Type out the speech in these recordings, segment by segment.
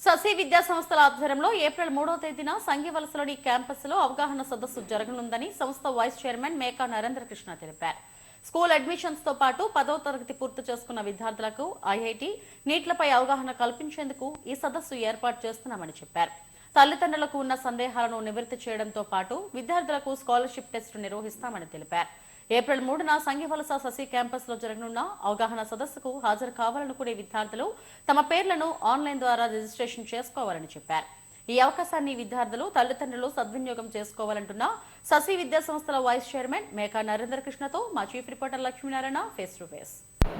ససి విద్యా సంస్థల ఆధ్వర్యంలో ఏప్రిల్ 3వ తేదీన సంఘివలసలోని క్యాంపస్లో అవగాహన సదస్సు జరగనుందని సంస్థ వైస్ చైర్మన్ మేకా నరేంద్ర కృష్ణ తెలిపారు. స్కూల్ అడ్మిషన్స్ తో పాటు 10వ తరగతి పూర్తి చేసుకున్న విద్యార్థులకు ఐఐటి నీట్లపై అవగాహన కల్పించేందుకు ఈ సదస్సు ఏర్పాటు చేస్తున్నామని చెప్పారు. తల్లిదండ్రులకు ఉన్న సందేహాలను నివృత్తి చేయడంతో పాటు విద్యార్థులకు స్కాలర్షిప్ టెస్ట్ నిర్వహిస్తామని తెలిపారు. ఏప్రిల్ 3న సంఘివలస ససి క్యాంపస్ లో జరగనున్న అవగాహన సదస్సుకు హాజరు కావాలనుకునే విద్యార్థులు తమ పేర్లను ఆన్లైన్ ద్వారా రిజిస్ట్రేషన్ చేసుకోవాలని చెప్పారు. ఈ అవకాశాన్ని విద్యార్థులు తల్లిదండ్రులు సద్వినియోగం చేసుకోవాలంటున్న ససి విద్యా సంస్థల వైస్ చైర్మన్ మేకా నరేంద్ర కృష్ణతో మా chief reporter Lakshminarayana face to face.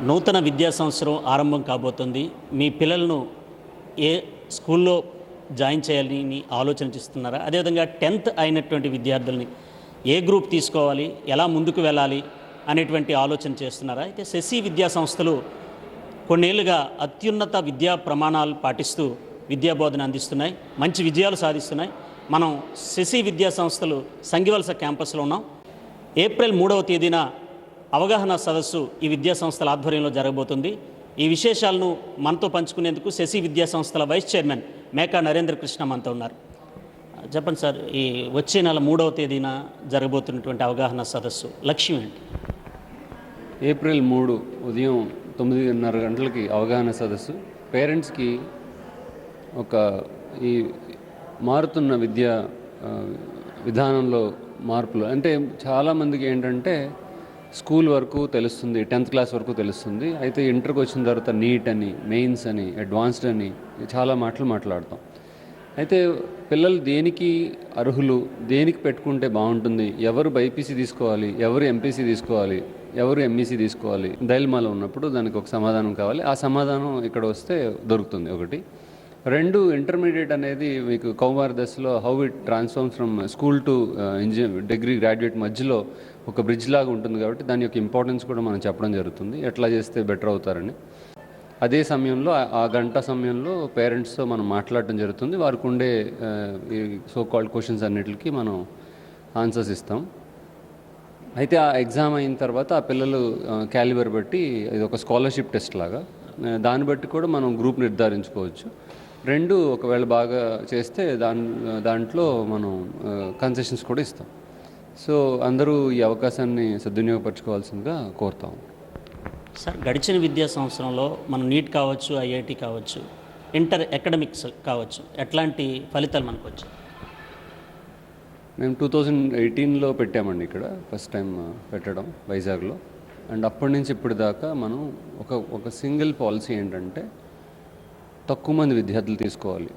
నూతన విద్యా సంవత్సరం ఆరంభం కాబోతుంది. మీ పిల్లలను ఏ స్కూల్లో జాయిన్ చేయాలని ఆలోచన చేస్తున్నారా? అదేవిధంగా 10th అయినటువంటి విద్యార్థుల్ని ఏ గ్రూప్ తీసుకోవాలి, ఎలా ముందుకు వెళ్ళాలి అనేటువంటి ఆలోచన చేస్తున్నారా? అయితే సెసి విద్యా సంస్థలు కొన్నేళ్లుగా అత్యున్నత విద్యా ప్రమాణాలు పాటిస్తూ విద్యాబోధన అందిస్తున్నాయి, మంచి విజయాలు సాధిస్తున్నాయి. మనం సెసి విద్యా సంస్థలు సంఘివలస క్యాంపస్లో ఉన్నాం. ఏప్రిల్ 3వ తేదీన అవగాహన సదస్సు ఈ విద్యా సంస్థల ఆధ్వర్యంలో జరగబోతుంది. ఈ విశేషాలను మనతో పంచుకునేందుకు సెసి విద్యా సంస్థల వైస్ చైర్మన్ మేకా నరేంద్ర కృష్ణ మనతో ఉన్నారు. చెప్పండి సార్, ఈ వచ్చే నెల 3వ తేదీన జరగబోతున్నటువంటి అవగాహన సదస్సు లక్ష్యం ఏంటి? ఏప్రిల్ 3 ఉదయం 9:30 గంటలకి అవగాహన సదస్సు. పేరెంట్స్కి ఒక ఈ మారుతున్న విద్యా విధానంలో మార్పులు అంటే చాలామందికి ఏంటంటే స్కూల్ వరకు తెలుస్తుంది, 10th క్లాస్ వరకు తెలుస్తుంది. అయితే ఇంటర్కి వచ్చిన తర్వాత నీట్ అని, మెయిన్స్ అని, అడ్వాన్స్డ్ అని చాలా మాటలు మాట్లాడతాం. అయితే పిల్లలు దేనికి అర్హులు, దేనికి పెట్టుకుంటే బాగుంటుంది, ఎవరు బైపీసీ తీసుకోవాలి, ఎవరు ఎంపీసీ తీసుకోవాలి, ఎవరు ఎంఈసీ తీసుకోవాలి, డైలమాలో ఉన్నప్పుడు దానికి ఒక సమాధానం కావాలి. ఆ సమాధానం ఇక్కడ వస్తే దొరుకుతుంది. ఒకటి. 2, ఇంటర్మీడియట్ అనేది మీకు కౌమార దశలో how it transforms from school to degree graduate మధ్యలో ఒక బ్రిడ్జ్ లాగా ఉంటుంది కాబట్టి దాని యొక్క ఇంపార్టెన్స్ కూడా మనం చెప్పడం జరుగుతుంది, ఎట్లా చేస్తే బెటర్ అవుతారని. అదే సమయంలో ఆ గంట సమయంలో పేరెంట్స్తో మనం మాట్లాడటం జరుగుతుంది. వారికి ఉండే ఈ సో కాల్డ్ క్వశ్చన్స్ అన్నిటికీ మనం ఆన్సర్స్ ఇస్తాం. అయితే ఆ ఎగ్జామ్ అయిన తర్వాత ఆ పిల్లలు క్యాలిబర్ బట్టి ఇది ఒక స్కాలర్షిప్ టెస్ట్ లాగా, దాన్ని బట్టి కూడా మనం గ్రూప్ నిర్ధారించుకోవచ్చు. 2 ఒకవేళ బాగా చేస్తే దాంట్లో మనం కన్సెషన్స్ కూడా ఇస్తాం. సో అందరూ ఈ అవకాశాన్ని సద్వినియోగపరచుకోవాల్సిందిగా కోరుతాం. సార్, గడిచిన విద్యా సంవత్సరంలో మనం నీట్ కావచ్చు, ఐఐటి కావచ్చు, ఇంటర్ అకాడమిక్స్ కావచ్చు, ఎట్లాంటి ఫలితాలు మనకు వచ్చాయి? మేము 2018లో పెట్టామండి ఇక్కడ ఫస్ట్ టైం పెట్టడం వైజాగ్లో. అండ్ అప్పటి నుంచి ఇప్పటిదాకా మనం ఒక సింగిల్ పాలసీ ఏంటంటే తక్కువ మంది విద్యార్థులు తీసుకోవాలి,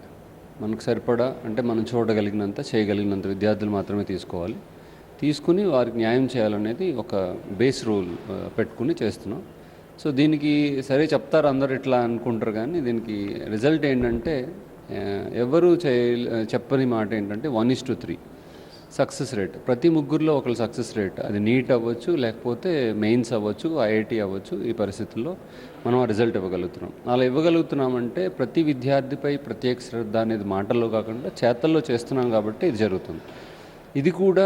మనకు సరిపడా అంటే మనం చూడగలిగినంత చేయగలిగినంత విద్యార్థులు మాత్రమే తీసుకోవాలి, తీసుకుని వారికి న్యాయం చేయాలనేది ఒక బేస్ రూల్ పెట్టుకుని చేస్తున్నాం. సో దీనికి సరే చెప్తారు అందరు ఇట్లా అనుకుంటారు, కానీ దీనికి రిజల్ట్ ఏంటంటే ఎవరు చెప్పని మాట ఏంటంటే 1:3 సక్సెస్ రేట్. ప్రతి ముగ్గురులో ఒకరు సక్సెస్ రేట్, అది నీట్ అవ్వచ్చు, లేకపోతే మెయిన్స్ అవ్వచ్చు, ఐఐటి అవ్వచ్చు. ఈ పరిస్థితుల్లో మనం ఆ రిజల్ట్ ఇవ్వగలుగుతున్నాం. అలా ఇవ్వగలుగుతున్నామంటే ప్రతి విద్యార్థిపై ప్రత్యేక శ్రద్ధ అనేది మాటల్లో కాకుండా చేతల్లో చేస్తున్నాం కాబట్టి ఇది జరుగుతుంది. ఇది కూడా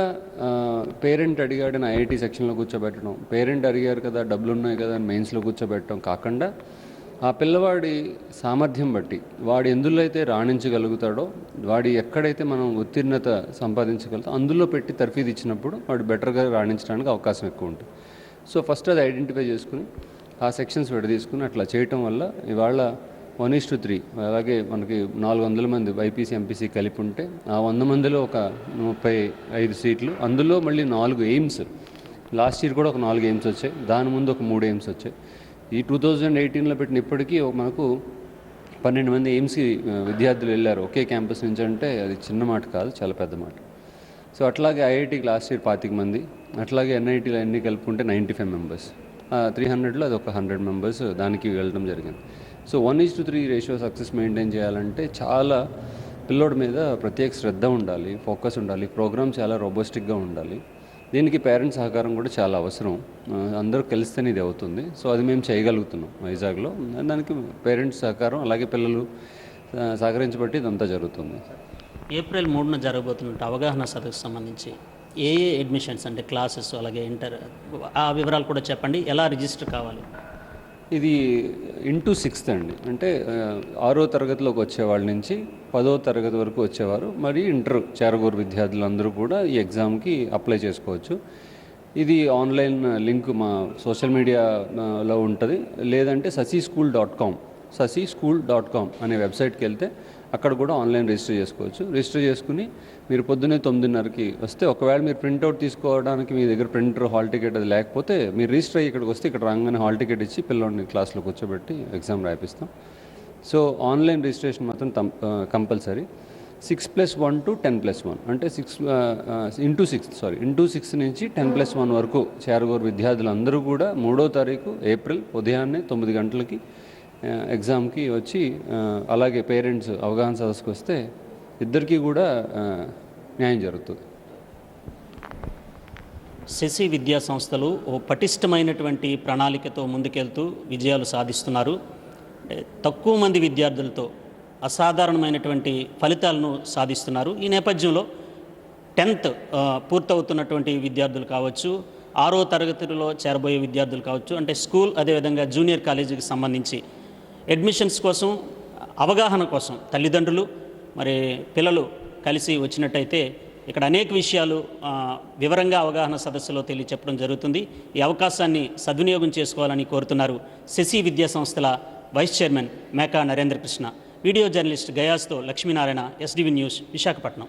పేరెంట్ అడిగాడని ఐఐటి సెక్షన్లో కూర్చోబెట్టడం, పేరెంట్ అడిగారు కదా డబ్బులు ఉన్నాయి కదా అని మెయిన్స్లో కూర్చోబెట్టడం కాకుండా ఆ పిల్లవాడి సామర్థ్యం బట్టి వాడు ఎందులో అయితే రాణించగలుగుతాడో, వాడి ఎక్కడైతే మనం ఉత్తీర్ణత సంపాదించగలుగుతాం అందులో పెట్టి తర్ఫీదు ఇచ్చినప్పుడు వాడు బెటర్గా రాణించడానికి అవకాశం ఎక్కువ ఉంటుంది. సో ఫస్ట్ అది ఐడెంటిఫై చేసుకుని ఆ సెక్షన్స్ విడదీసుకుని అట్లా చేయటం వల్ల ఇవాళ 1:3 అలాగే మనకి 400 మంది బైపీసీ ఎంపీసీ కలిపి ఉంటే ఆ 100 మందిలో ఒక 35 సీట్లు, అందులో మళ్ళీ 4 ఎయిమ్స్. లాస్ట్ ఇయర్ కూడా ఒక 4 ఎయిమ్స్ వచ్చాయి, దాని ముందు ఒక 3 ఎయిమ్స్ వచ్చాయి. ఈ 2018లో పెట్టిన ఇప్పటికీ మనకు 12 మంది ఎయిమ్స్కి విద్యార్థులు వెళ్ళారు ఒకే క్యాంపస్ నుంచి. అంటే అది చిన్న మాట కాదు, చాలా పెద్ద మాట. సో అట్లాగే ఐఐటికి లాస్ట్ ఇయర్ 25 మంది, అట్లాగే ఎన్ఐటీలో అన్నీ కలుపుకుంటే 95 మెంబర్స్, 300లో అది ఒక 100 మెంబర్స్ దానికి వెళ్ళడం జరిగింది. సో 1:3 రేషియో సక్సెస్ మెయింటైన్ చేయాలంటే చాలా పిల్లోడి మీద ప్రత్యేక శ్రద్ధ ఉండాలి, ఫోకస్ ఉండాలి, ప్రోగ్రామ్ చాలా రోబోస్టిక్గా ఉండాలి. దీనికి పేరెంట్స్ సహకారం కూడా చాలా అవసరం, అందరూ కలిస్తేనే ఇది అవుతుంది. సో అది మేము చేయగలుగుతున్నాం వైజాగ్లో. దానికి పేరెంట్స్ సహకారం అలాగే పిల్లలు సహకరించబట్టి ఇదంతా జరుగుతుంది. ఏప్రిల్ 3న జరగబోతున్న అవగాహన సదస్సుకు సంబంధించి ఏ అడ్మిషన్స్ అంటే క్లాసెస్ అలాగే ఇంటర్ ఆ వివరాలు కూడా చెప్పండి, ఎలా రిజిస్టర్ కావాలి? ఇది ఇంటూ 6th అండి. అంటే 6వ తరగతిలోకి వచ్చేవాళ్ళ నుంచి 10వ తరగతి వరకు వచ్చేవారు మరి ఇంటర్ చేరగూరు విద్యార్థులందరూ కూడా ఈ ఎగ్జామ్కి అప్లై చేసుకోవచ్చు. ఇది ఆన్లైన్ లింక్ మా సోషల్ మీడియాలో ఉంటుంది. లేదంటే sasischool.com అనే వెబ్సైట్కి వెళ్తే అక్కడ కూడా ఆన్లైన్ రిజిస్టర్ చేసుకోవచ్చు. రిజిస్టర్ చేసుకుని మీరు పొద్దున్నే 9:30కి వస్తే, ఒకవేళ మీరు ప్రింట్అవుట్ తీసుకోవడానికి మీ దగ్గర ప్రింటర్, హాల్ టికెట్ అది లేకపోతే మీరు రిజిస్టర్ అయ్యి ఇక్కడికి వస్తే ఇక్కడ రాగానే హాల్ టికెట్ ఇచ్చి పిల్లల్ని క్లాస్లో కూర్చోబెట్టి ఎగ్జామ్ రాయిపిస్తాం. సో ఆన్లైన్ రిజిస్ట్రేషన్ మాత్రం కంపల్సరీ. 6+1 to 10+1 అంటే ఇంటూ సిక్స్ నుంచి 10+1 వరకు చేరగూరు విద్యార్థులందరూ కూడా 3వ తారీఖు ఏప్రిల్ ఉదయాన్నే 9 గంటలకి ఎగ్జామ్కి వచ్చి, అలాగే పేరెంట్స్ అవగాహన సదస్సుకు వస్తే ఇద్దరికీ కూడా న్యాయం జరుగుతుంది. శశి విద్యా సంస్థలు ఓ పటిష్టమైనటువంటి ప్రణాళికతో ముందుకెళ్తూ విజయాలు సాధిస్తున్నారు. అంటే తక్కువ మంది విద్యార్థులతో అసాధారణమైనటువంటి ఫలితాలను సాధిస్తున్నారు. ఈ నేపథ్యంలో 10th పూర్తవుతున్నటువంటి విద్యార్థులు కావచ్చు, 6వ తరగతిలో చేరబోయే విద్యార్థులు కావచ్చు, అంటే స్కూల్ అదేవిధంగా జూనియర్ కాలేజీకి సంబంధించి అడ్మిషన్స్ కోసం, అవగాహన కోసం తల్లిదండ్రులు మరి పిల్లలు కలిసి వచ్చినట్టయితే ఇక్కడ అనేక విషయాలు వివరంగా అవగాహన సదస్సులో తెలియచెప్పడం జరుగుతుంది. ఈ అవకాశాన్ని సద్వినియోగం చేసుకోవాలని కోరుతున్నారు శశి విద్యా సంస్థల vice chairman Meka Narendra Krishna. Video journalist గయాస్తో లక్ష్మీనారాయణ, SDV న్యూస్, విశాఖపట్నం.